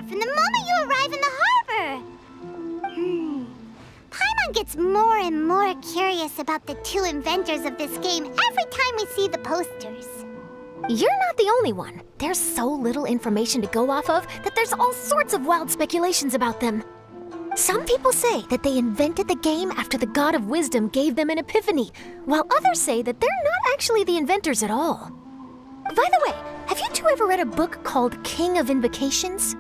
are from the moment you arrive in the harbor. Paimon gets more and more curious about the two inventors of this game every time we see the posters. You're not the only one. There's so little information to go off of that there's all sorts of wild speculations about them. Some people say that they invented the game after the God of Wisdom gave them an epiphany, while others say that they're not actually the inventors at all. By the way, have you two ever read a book called King of Invocations?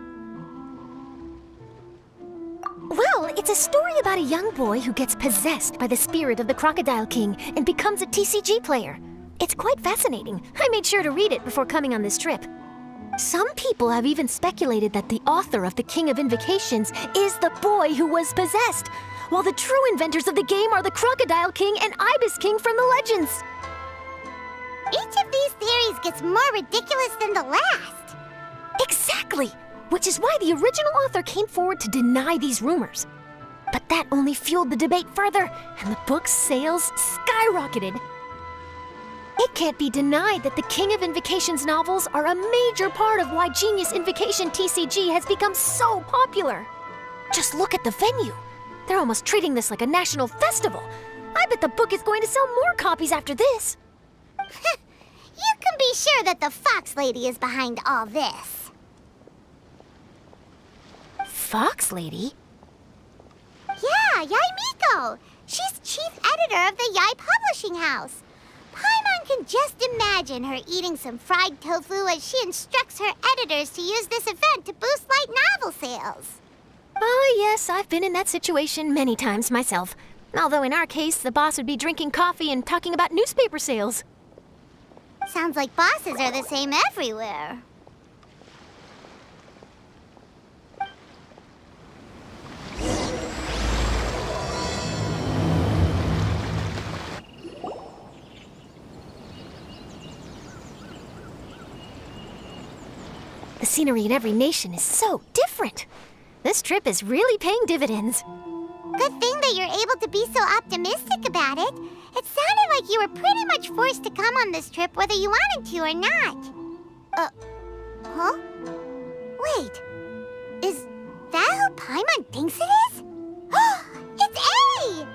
Well, it's a story about a young boy who gets possessed by the spirit of the Crocodile King and becomes a TCG player. It's quite fascinating. I made sure to read it before coming on this trip. Some people have even speculated that the author of the King of Invocations is the boy who was possessed, while the true inventors of the game are the Crocodile King and Ibis King from the legends. Each of these theories gets more ridiculous than the last. Exactly! Which is why the original author came forward to deny these rumors. But that only fueled the debate further, and the book's sales skyrocketed. It can't be denied that the King of Invocations novels are a major part of why Genius Invocation TCG has become so popular. Just look at the venue. They're almost treating this like a national festival. I bet the book is going to sell more copies after this. You can be sure that the Fox Lady is behind all this. Fox Lady? Yeah, Yai Miko. She's chief editor of the Yai Publishing House. Paimon can just imagine her eating some fried tofu as she instructs her editors to use this event to boost light novel sales. Oh yes, I've been in that situation many times myself. Although in our case, the boss would be drinking coffee and talking about newspaper sales. Sounds like bosses are the same everywhere. The scenery in every nation is so different. This trip is really paying dividends. Good thing that you're able to be so optimistic about it. It sounded like you were pretty much forced to come on this trip whether you wanted to or not. Huh? Wait, is that who Paimon thinks it is? It's A!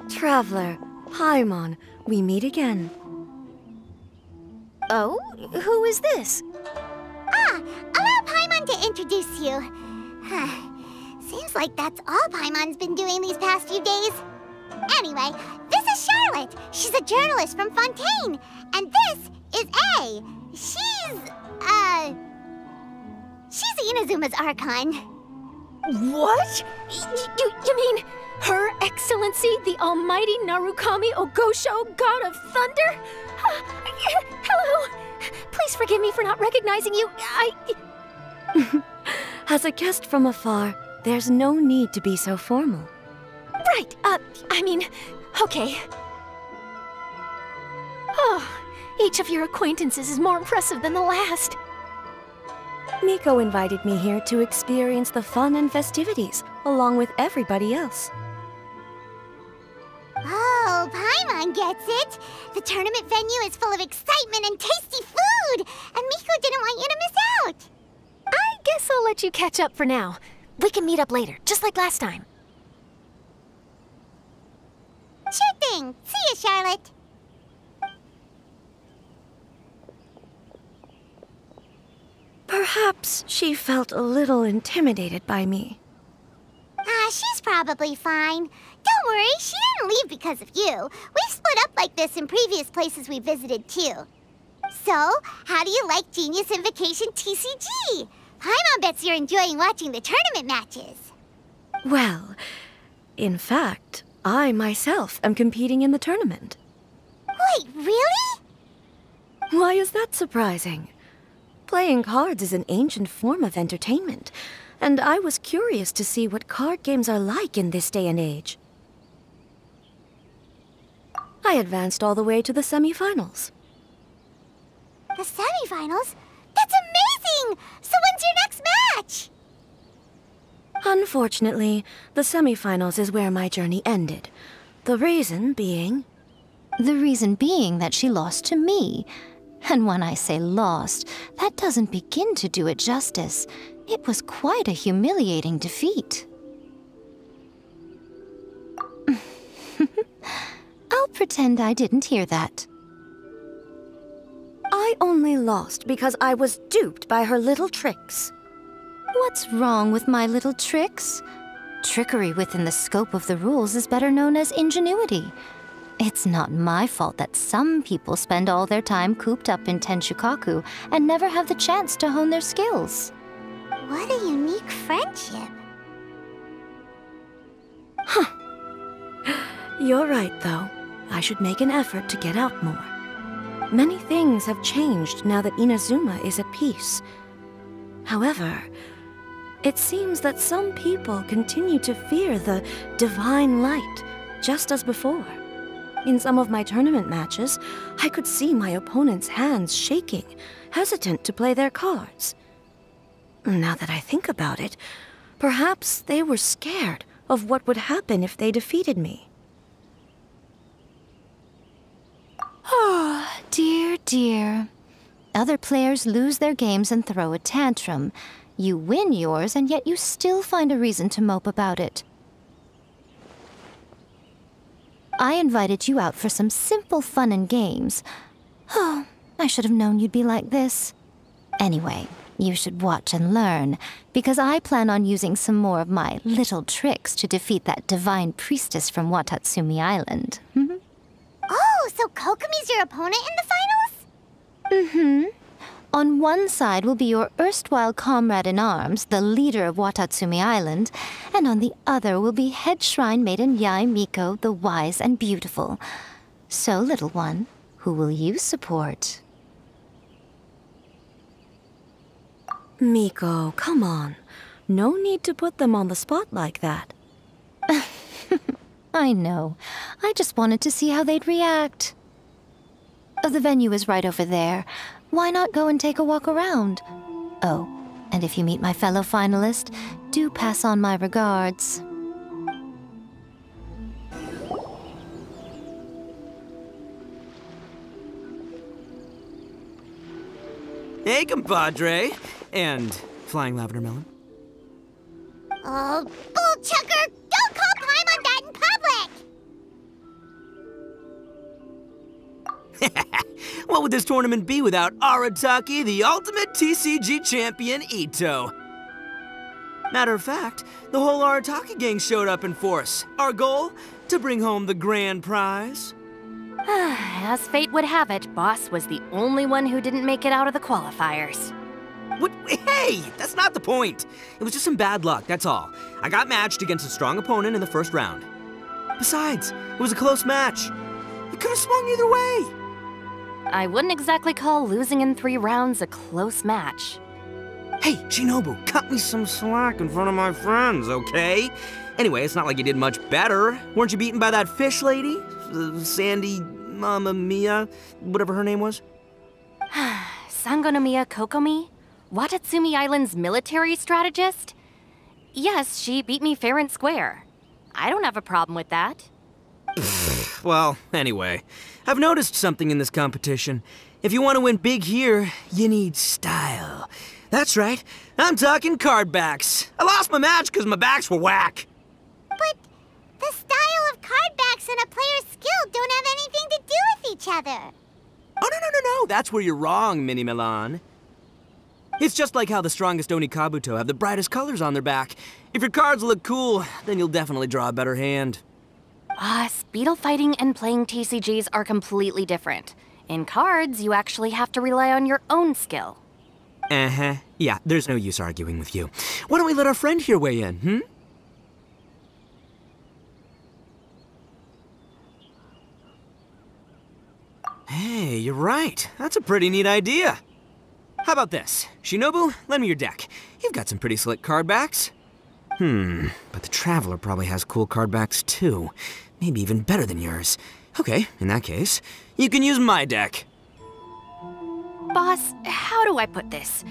Traveler, Paimon, we meet again. Oh? Who is this? Allow Paimon to introduce you. Seems like that's all Paimon's been doing these past few days. Anyway, this is Charlotte. She's a journalist from Fontaine. And this is A. She's Inazuma's Archon. What? You mean Her Excellency, the Almighty Narukami Ogosho, God of Thunder? Hello. Please forgive me for not recognizing you. As a guest from afar, there's no need to be so formal. Right, okay. Oh, each of your acquaintances is more impressive than the last. Miko invited me here to experience the fun and festivities, along with everybody else. Oh, Paimon gets it. The tournament venue is full of excitement and tasty food, and Miko didn't want you to miss out. I guess I'll let you catch up for now. We can meet up later, just like last time. Sure thing. See you, Charlotte. Perhaps she felt a little intimidated by me. She's probably fine. Don't worry, she didn't leave because of you. We've split up like this in previous places we visited, too. So, how do you like Genius Invocation TCG? Paimon bets you're enjoying watching the tournament matches. Well, in fact, I myself am competing in the tournament. Wait, really? Why is that surprising? Playing cards is an ancient form of entertainment, and I was curious to see what card games are like in this day and age. I advanced all the way to the semifinals. The semifinals? That's amazing! So when's your next match? Unfortunately, the semifinals is where my journey ended. The reason being... The reason being that she lost to me. And when I say lost, that doesn't begin to do it justice. It was quite a humiliating defeat. I'll pretend I didn't hear that. I only lost because I was duped by her little tricks. What's wrong with my little tricks? Trickery within the scope of the rules is better known as ingenuity. It's not my fault that some people spend all their time cooped up in Tenshukaku and never have the chance to hone their skills. What a unique friendship. Huh. You're right, though. I should make an effort to get out more. Many things have changed now that Inazuma is at peace. However, it seems that some people continue to fear the divine light, just as before. In some of my tournament matches, I could see my opponent's hands shaking, hesitant to play their cards. Now that I think about it, perhaps they were scared of what would happen if they defeated me. Oh, dear, dear. Other players lose their games and throw a tantrum. You win yours, and yet you still find a reason to mope about it. I invited you out for some simple fun and games. Oh, I should have known you'd be like this. Anyway, you should watch and learn, because I plan on using some more of my little tricks to defeat that divine priestess from Watatsumi Island. Oh, so Kokomi's your opponent in the finals? Mm-hmm. On one side will be your erstwhile comrade in arms, the leader of Watatsumi Island, and on the other will be head shrine maiden Yae Miko, the wise and beautiful. So, little one, who will you support? Miko, come on. No need to put them on the spot like that. I know. I just wanted to see how they'd react. The venue is right over there. Why not go and take a walk around? Oh, and if you meet my fellow finalist, do pass on my regards. Hey, compadre. And flying lavender melon. Oh, bull chucker! Don't call time on that in public! What would this tournament be without Arataki, the ultimate TCG champion, Ito? Matter of fact, the whole Arataki gang showed up in force. Our goal? To bring home the grand prize. As fate would have it, Boss was the only one who didn't make it out of the qualifiers. What? Hey, that's not the point. It was just some bad luck, that's all. I got matched against a strong opponent in the first round. Besides, it was a close match. It could have swung either way. I wouldn't exactly call losing in 3 rounds a close match. Hey, Shinobu, cut me some slack in front of my friends, okay? Anyway, it's not like you did much better. Weren't you beaten by that fish lady? Sandy Mamma Mia, whatever her name was? Sangonomiya Kokomi? Watatsumi Island's military strategist? Yes, she beat me fair and square. I don't have a problem with that. Well, anyway, I've noticed something in this competition. If you want to win big here, you need style. That's right, I'm talking card backs. I lost my match because my backs were whack. But the style of card backs and a player's skill don't have anything to do with each other. Oh, no, that's where you're wrong, Mini Milan. It's just like how the strongest Onikabuto have the brightest colors on their back. If your cards look cool, then you'll definitely draw a better hand. Speedle fighting and playing TCGs are completely different. In cards, you actually have to rely on your own skill. Uh-huh. Yeah, there's no use arguing with you. Why don't we let our friend here weigh in, Hey, you're right. That's a pretty neat idea. How about this? Shinobu, lend me your deck. You've got some pretty slick card backs. But the Traveler probably has cool card backs too. Maybe even better than yours. Okay, in that case, you can use my deck. Boss, how do I put this?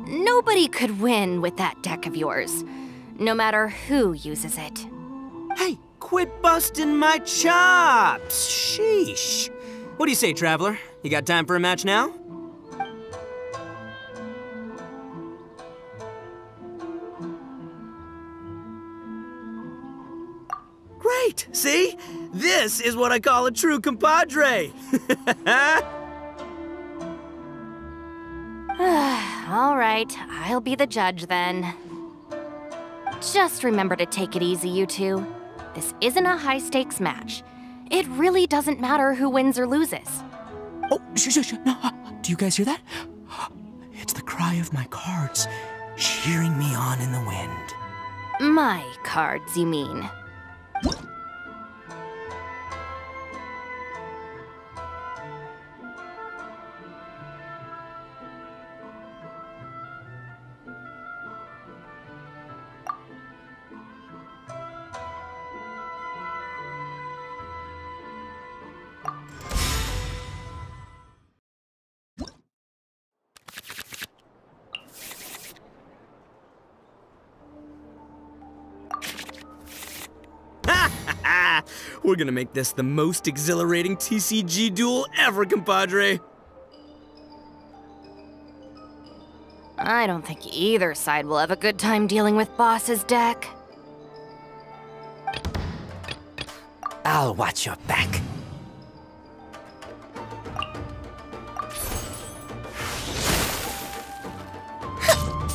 Nobody could win with that deck of yours, no matter who uses it. Hey, quit busting my chops! Sheesh. What do you say, Traveler? You got time for a match now? right! See? This is what I call a true compadre! All right, I'll be the judge then. Just remember to take it easy, you two. This isn't a high-stakes match. It really doesn't matter who wins or loses. Oh, shh. No, do you guys hear that? It's the cry of my cards, cheering me on in the wind. My cards, you mean? We're gonna make this the most exhilarating TCG duel ever, compadre! I don't think either side will have a good time dealing with Boss's deck. I'll watch your back.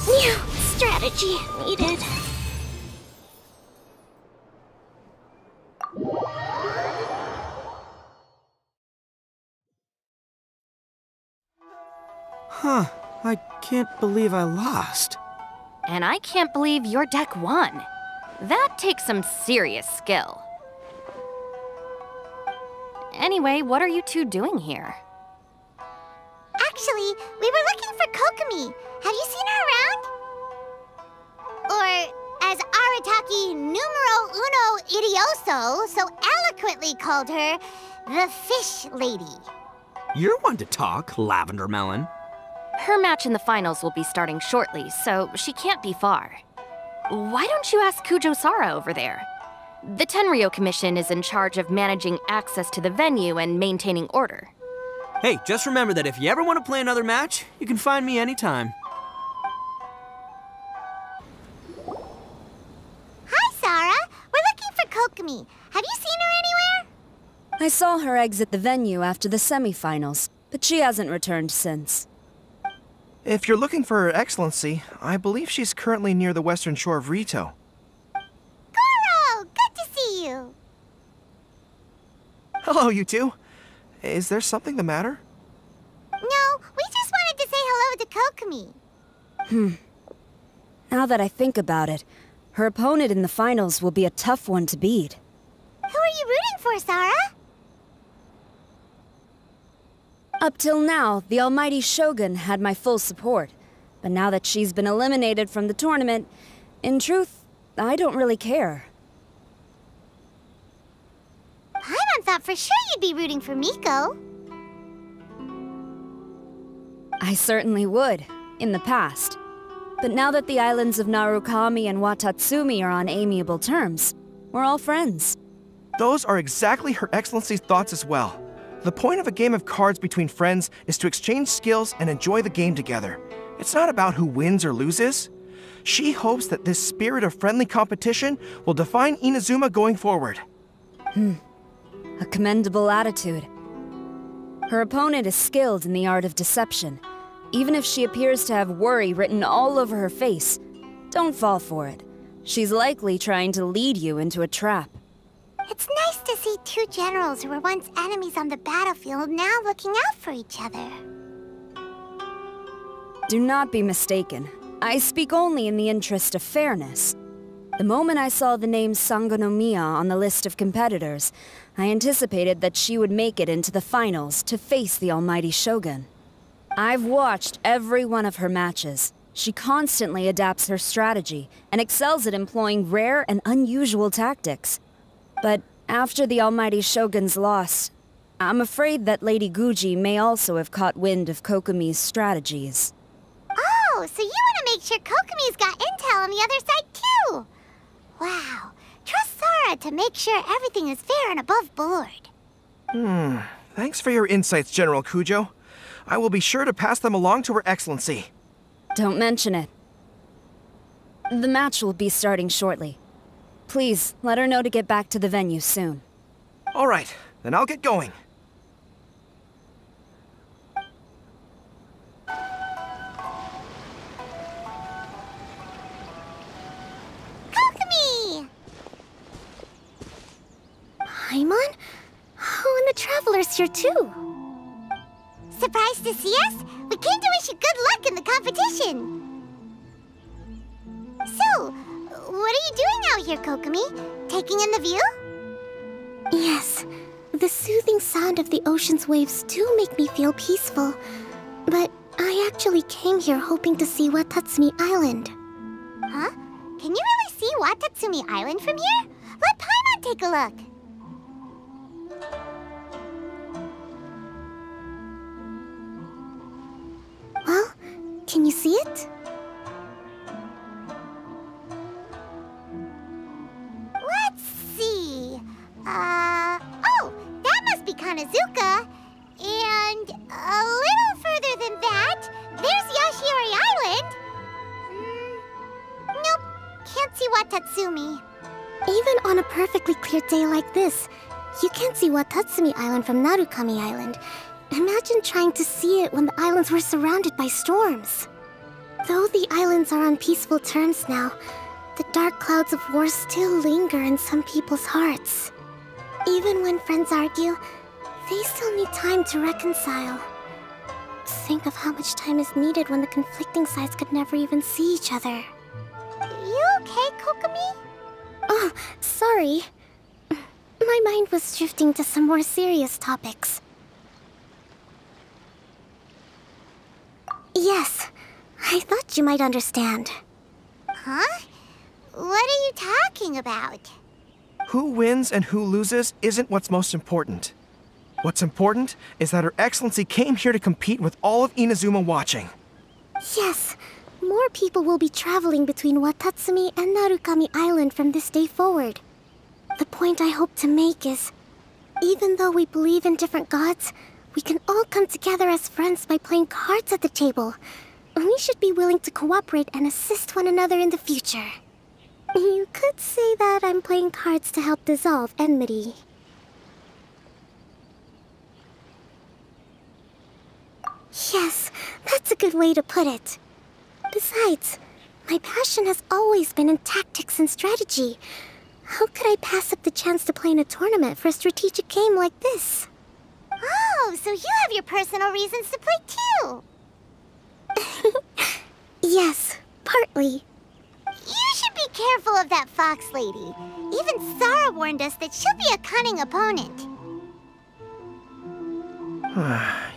New strategy needed. Huh, I can't believe I lost. And I can't believe your deck won. That takes some serious skill. Anyway, what are you two doing here? Actually, we were looking for Kokomi. Have you seen her around? Or, as Arataki numero uno idioso so eloquently called her, the Fish Lady. You're one to talk, Lavender Melon. Her match in the finals will be starting shortly, so she can't be far. Why don't you ask Kujo-Sara over there? The Tenryo Commission is in charge of managing access to the venue and maintaining order. Hey, just remember that if you ever want to play another match, you can find me anytime. Hi, Sara. We're looking for Kokomi. Have you seen her anywhere? I saw her exit the venue after the semifinals, but she hasn't returned since. If you're looking for Her Excellency, I believe she's currently near the western shore of Rito. Goro! Good to see you. Hello, you two. Is there something the matter? No, we just wanted to say hello to Kokomi. Now that I think about it, her opponent in the finals will be a tough one to beat. Who are you rooting for, Sara? Up till now, the almighty Shogun had my full support. But now that she's been eliminated from the tournament, in truth, I don't really care. Paimon thought for sure you'd be rooting for Miko. I certainly would, in the past. But now that the islands of Narukami and Watatsumi are on amiable terms, we're all friends. Those are exactly Her Excellency's thoughts as well. The point of a game of cards between friends is to exchange skills and enjoy the game together. It's not about who wins or loses. She hopes that this spirit of friendly competition will define Inazuma going forward. A commendable attitude. Her opponent is skilled in the art of deception. Even if she appears to have worry written all over her face, don't fall for it. She's likely trying to lead you into a trap. It's nice to see two generals who were once enemies on the battlefield now looking out for each other. Do not be mistaken. I speak only in the interest of fairness. The moment I saw the name Sangonomiya on the list of competitors, I anticipated that she would make it into the finals to face the almighty Shogun. I've watched every one of her matches. She constantly adapts her strategy and excels at employing rare and unusual tactics. But after the almighty Shogun's loss, I'm afraid that Lady Guji may also have caught wind of Kokomi's strategies. Oh, so you want to make sure Kokomi's got intel on the other side too? Wow. Trust Sara to make sure everything is fair and above board. Thanks for your insights, General Kujo. I will be sure to pass them along to Her Excellency. Don't mention it. The match will be starting shortly. Please, let her know to get back to the venue soon. All right, then I'll get going. Kokumi! Paimon? Oh, and the Traveler's here too. Surprised to see us? We came to wish you good luck in the competition. So, what are you doing out here, Kokumi? Taking in the view? Yes, the soothing sound of the ocean's waves do make me feel peaceful. But I actually came here hoping to see Watatsumi Island. Huh? Can you really see Watatsumi Island from here? Let Paimon take a look. Well, can you see it? Let's see. Oh, that must be Kanazuka. And a little further than that, there's Yashiori Island. Nope, can't see Watatsumi. Even on a perfectly clear day like this, you can't see Watatsumi Island from Narukami Island. Imagine trying to see it when the islands were surrounded by storms. Though the islands are on peaceful terms now, the dark clouds of war still linger in some people's hearts. Even when friends argue, they still need time to reconcile. Think of how much time is needed when the conflicting sides could never even see each other. You okay, Kokumi? Oh, sorry. My mind was drifting to some more serious topics. Yes, I thought you might understand. Huh? What are you talking about? Who wins and who loses isn't what's most important. What's important is that Her Excellency came here to compete with all of Inazuma watching. Yes, more people will be traveling between Watatsumi and Narukami Island from this day forward. The point I hope to make is, even though we believe in different gods, we can all come together as friends by playing cards at the table. We should be willing to cooperate and assist one another in the future. You could say that I'm playing cards to help dissolve enmity. Yes, that's a good way to put it. Besides, my passion has always been in tactics and strategy. How could I pass up the chance to play in a tournament for a strategic game like this? Oh, so you have your personal reasons to play too. Yes, partly. You should be careful of that fox lady. Even Sarah warned us that she'll be a cunning opponent.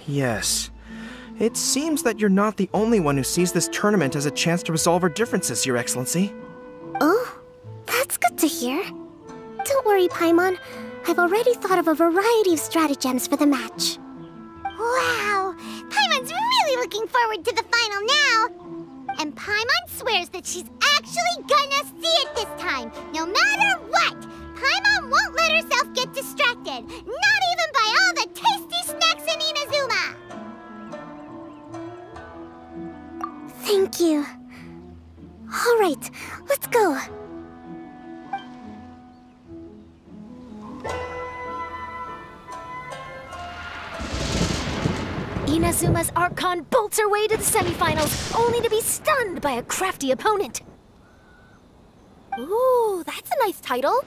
Yes. It seems that you're not the only one who sees this tournament as a chance to resolve our differences, Your Excellency. Oh, that's good to hear. Don't worry, Paimon. I've already thought of a variety of stratagems for the match. Wow! Paimon's really looking forward to the final now! And Paimon swears that she's actually gonna see it this time, no matter what! Paimon won't let herself get distracted, not even by all the tasty snacks in Inazuma! Thank you. All right, let's go. Inazuma's Archon bolts her way to the semifinals, only to be stunned by a crafty opponent. Ooh, that's a nice title.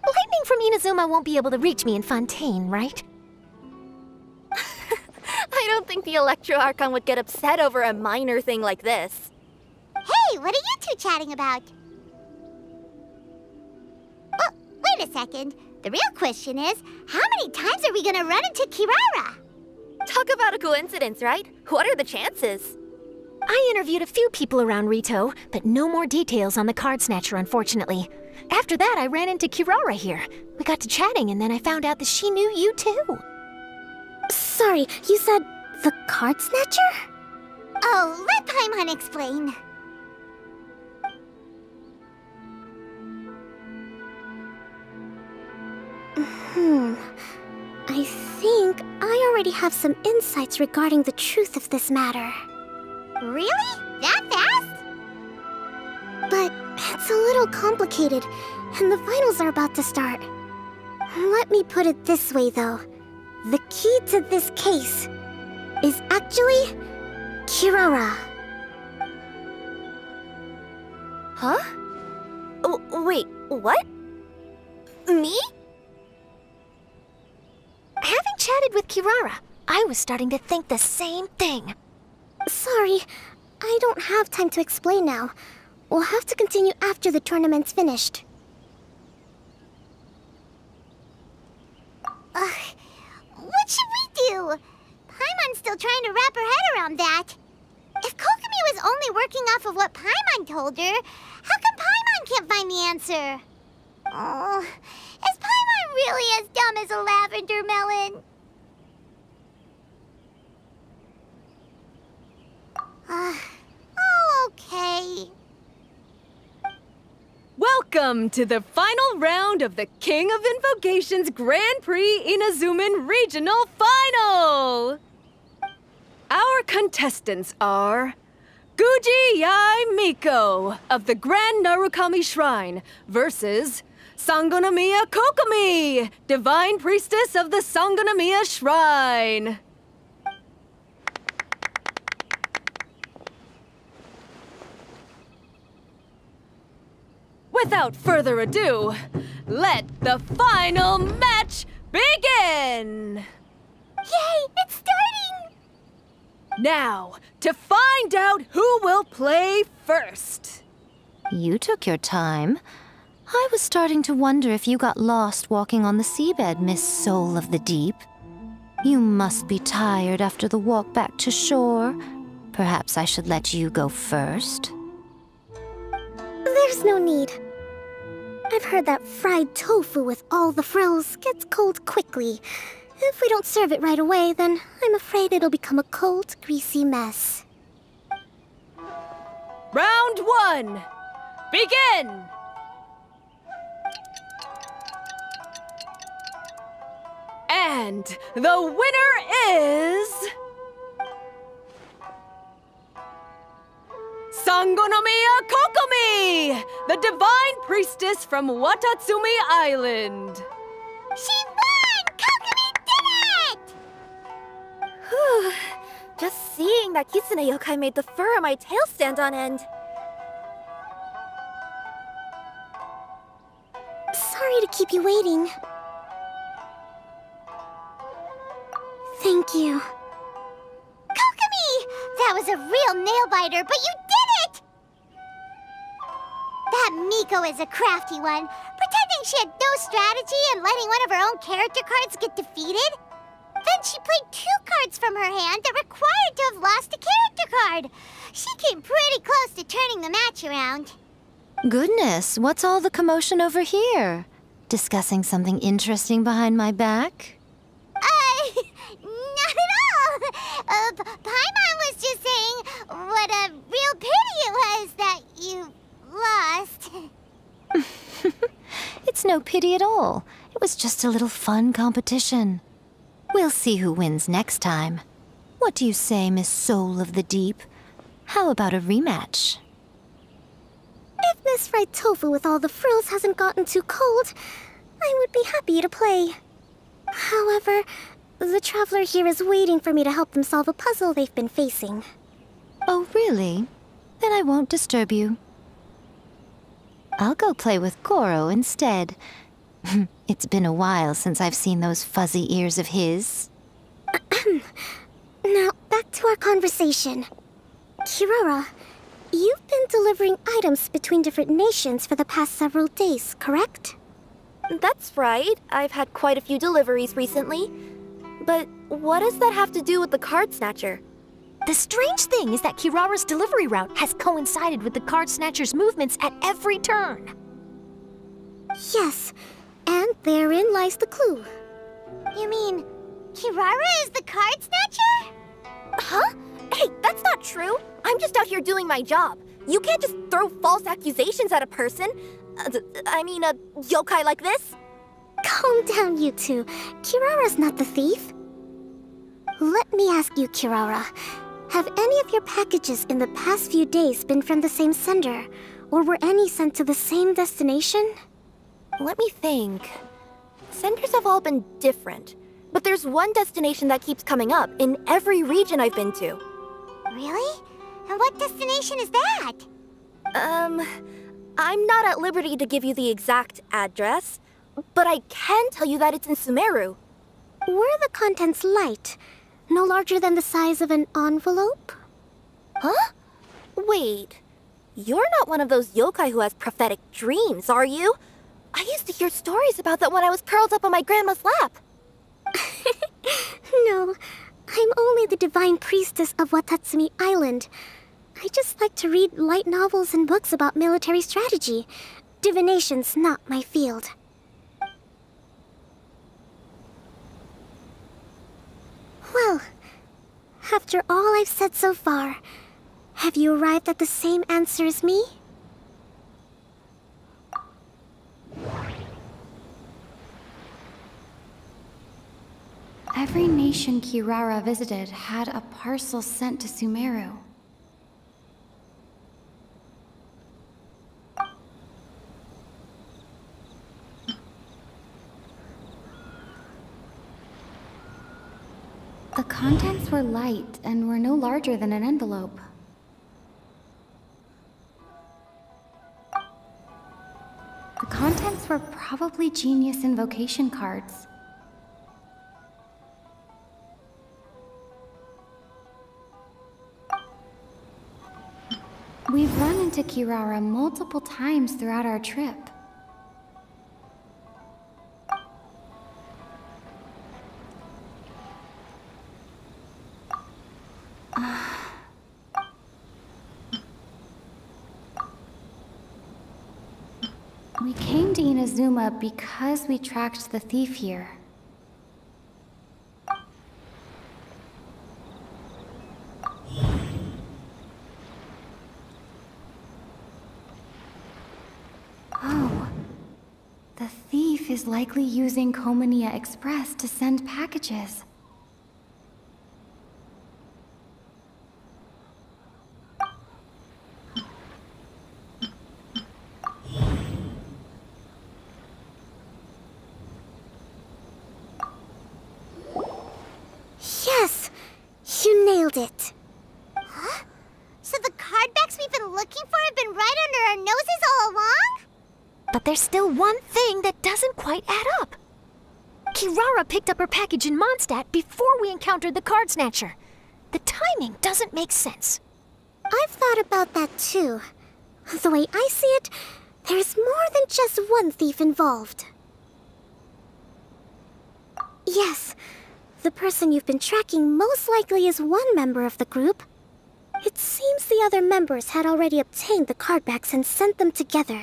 Lightning from Inazuma won't be able to reach me in Fontaine, right? I don't think the Electro Archon would get upset over a minor thing like this. Hey, what are you two chatting about? Oh, wait a second. The real question is, how many times are we gonna run into Kirara? Talk about a coincidence, right? What are the chances? I interviewed a few people around Rito, but no more details on the Card Snatcher, unfortunately. After that, I ran into Kirara here. We got to chatting, and then I found out that she knew you too. Sorry, you said the Card Snatcher? Oh, let Paimon explain. I think I already have some insights regarding the truth of this matter. Really? That fast? But it's It's a little complicated, and the finals are about to start. Let me put it this way, though. The key to this case is actually Kirara. Huh? Wait, what? Me? Having chatted with Kirara, I was starting to think the same thing. Sorry, I don't have time to explain now. We'll have to continue after the tournament's finished. What should we do? Paimon's still trying to wrap her head around that. If Kokumi was only working off of what Paimon told her, how come Paimon can't find the answer? Oh, is Paimon really as dumb as a lavender melon? Okay. Welcome to the final round of the King of Invocations Grand Prix Inazuman Regional Final! Our contestants are Guji Yai Miko of the Grand Narukami Shrine versus Sangonomiya Kokomi, Divine Priestess of the Sangonomiya Shrine. Without further ado, let the final match begin! Yay, it's starting! Now, to find out who will play first. You took your time. I was starting to wonder if you got lost walking on the seabed, Miss Soul of the Deep. You must be tired after the walk back to shore. Perhaps I should let you go first. There's no need. I've heard that fried tofu with all the frills gets cold quickly. If we don't serve it right away, then I'm afraid it'll become a cold, greasy mess. Round 1, begin! And the winner is... Sangonomiya Kokomi, the Divine Priestess from Watatsumi Island. She won! Kokumi did it! Whew. Just seeing that Kitsune yokai made the fur on my tail stand on end. Sorry to keep you waiting. Thank you. Kokumi! That was a real nail-biter, but you did it! That Miko is a crafty one, pretending she had no strategy and letting one of her own character cards get defeated. Then she played 2 cards from her hand that required to have lost a character card. She came pretty close to turning the match around. Goodness, what's all the commotion over here? Discussing something interesting behind my back? Not at all! Paimon was just saying what a real pity it was that you lost. It's no pity at all. It was just a little fun competition. We'll see who wins next time. What do you say, Miss Soul of the Deep? How about a rematch? If Miss Fried Tofu with all the frills hasn't gotten too cold, I would be happy to play. However, the traveler here is waiting for me to help them solve a puzzle they've been facing. Oh, really? Then I won't disturb you. I'll go play with Goro instead. It's been a while since I've seen those fuzzy ears of his. Now, back to our conversation. Kirara, you've been delivering items between different nations for the past several days, correct? That's right. I've had quite a few deliveries recently. But what does that have to do with the card snatcher? The strange thing is that Kirara's delivery route has coincided with the card snatcher's movements at every turn. Yes, and therein lies the clue. You mean, Kirara is the card snatcher? Huh? Hey, that's not true. I'm just out here doing my job. You can't just throw false accusations at a person. I mean, a yokai like this. Calm down, you two. Kirara's not the thief. Let me ask you, Kirara. Have any of your packages in the past few days been from the same sender? Or were any sent to the same destination? Let me think. Senders have all been different, but there's one destination that keeps coming up in every region I've been to. Really? And what destination is that? I'm not at liberty to give you the exact address, but I can tell you that it's in Sumeru. Were the contents light? No larger than the size of an envelope? Huh? Wait. You're not one of those yokai who has prophetic dreams, are you? I used to hear stories about that when I was curled up on my grandma's lap. No, I'm only the divine priestess of Watatsumi Island. I just like to read light novels and books about military strategy. Divination's not my field. Well, after all I've said so far, have you arrived at the same answer as me? Every nation Kirara visited had a parcel sent to Sumeru. The contents were light and were no larger than an envelope. The contents were probably genius invocation cards. We've run into Kirara multiple times throughout our trip. We came to Inazuma because we tracked the thief here. Oh, the thief is likely using Komonia Express to send packages. Yes! You nailed it! Huh? So the cardbacks we've been looking for have been right under our noses all along? But there's still one thing that doesn't quite add up. Kirara picked up her package in Mondstadt before we encountered the card snatcher. The timing doesn't make sense. I've thought about that too. The way I see it, there's more than just one thief involved. Yes, the person you've been tracking most likely is one member of the group. It seems the other members had already obtained the cardbacks and sent them together.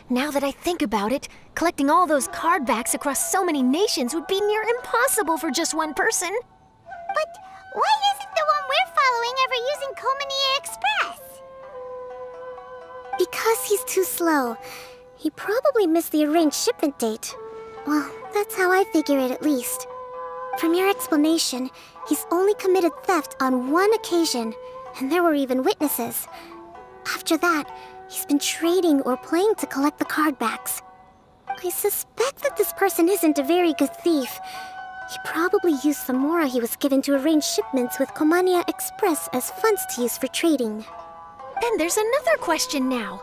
Now that I think about it, collecting all those cardbacks across so many nations would be near impossible for just one person. But why isn't the one we're following ever using Komonia Express? Because he's too slow. He probably missed the arranged shipment date. Well, that's how I figure it at least. From your explanation, he's only committed theft on one occasion, and there were even witnesses. After that, he's been trading or playing to collect the cardbacks. I suspect that this person isn't a very good thief. He probably used the mora he was given to arrange shipments with Komonia Express as funds to use for trading. Then there's another question now.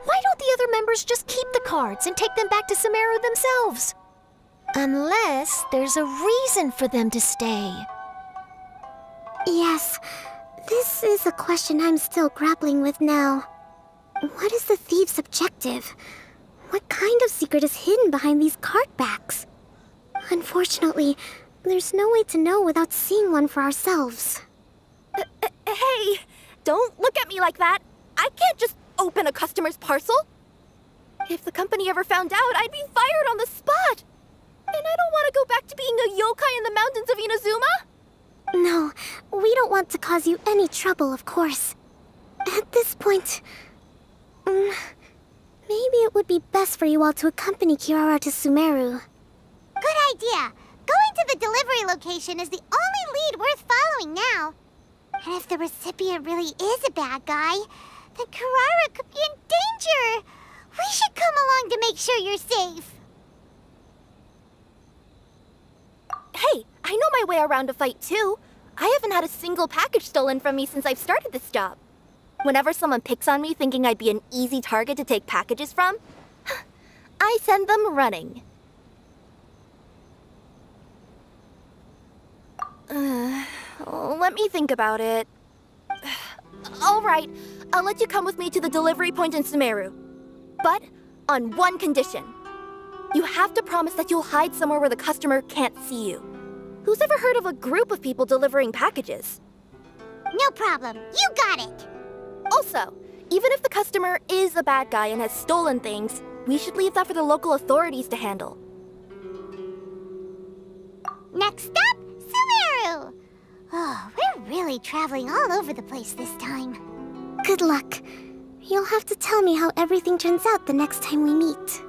Why don't the other members just keep the cards and take them back to Sumeru themselves? Unless there's a reason for them to stay. Yes, this is a question I'm still grappling with now. What is the thief's objective? What kind of secret is hidden behind these cardbacks? Unfortunately, there's no way to know without seeing one for ourselves. Hey, don't look at me like that. I can't just open a customer's parcel. If the company ever found out, I'd be fired on the spot. And I don't want to go back to being a yokai in the mountains of Inazuma. No, we don't want to cause you any trouble, of course. At this point, maybe it would be best for you all to accompany Kirara to Sumeru. Good idea. Going to the delivery location is the only lead worth following now. And if the recipient really is a bad guy, Then Karara could be in danger. We should come along to make sure you're safe. Hey, I know my way around a fight too. I haven't had a single package stolen from me since I've started this job. Whenever someone picks on me thinking I'd be an easy target to take packages from, I send them running. Let me think about it. All right, I'll let you come with me to the delivery point in Sumeru. But on one condition. You have to promise that you'll hide somewhere where the customer can't see you. Who's ever heard of a group of people delivering packages? No problem. You got it. Also, even if the customer is a bad guy and has stolen things, we should leave that for the local authorities to handle. Next up, Sumeru! Oh, we're really traveling all over the place this time. Good luck. You'll have to tell me how everything turns out the next time we meet.